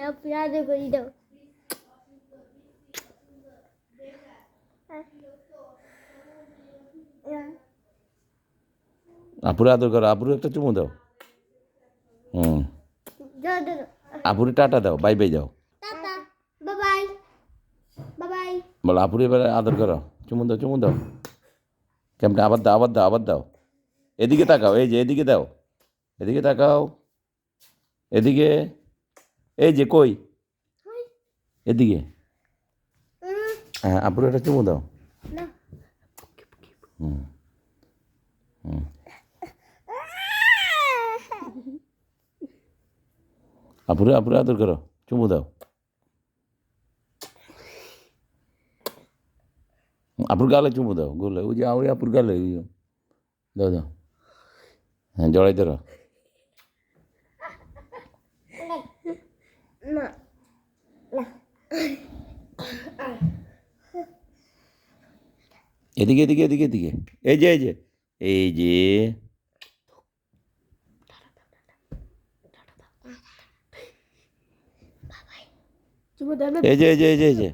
আপু আদর করে দাও। আপুরে আদর করো, আপুরে একটা চুমু দাও। দাও দাও। আপুরে টাটা দাও, বাই বাই দাও। Tata, bye bye bye. বলো আপুরে এবারে আদর করো, চুমু দাও, চুমু দাও। কেমন আবার দাও, আবার দাও, আবার দাও। এদিকে তাকাও, এই যে এদিকে দাও, এদিকে তাকাও, এদিকে, এই যে কই, এদিকে। হ্যাঁ, আপুরে একটা চুমু দাও। না হুম হুম আপুরে আপুরে আদর করো, চুমু দাও। আপুর গালে চুমু দাও, গোলে, ওই যে ওই আপুর গালে, ওই দাও দাও। হ্যাঁ, জড়াই ধরো। না এদিকে এদিকে এদিকে এদিকে, এই যে এই যে এই যে চুমু দাও না। এই যে এই যে এই যে এই যে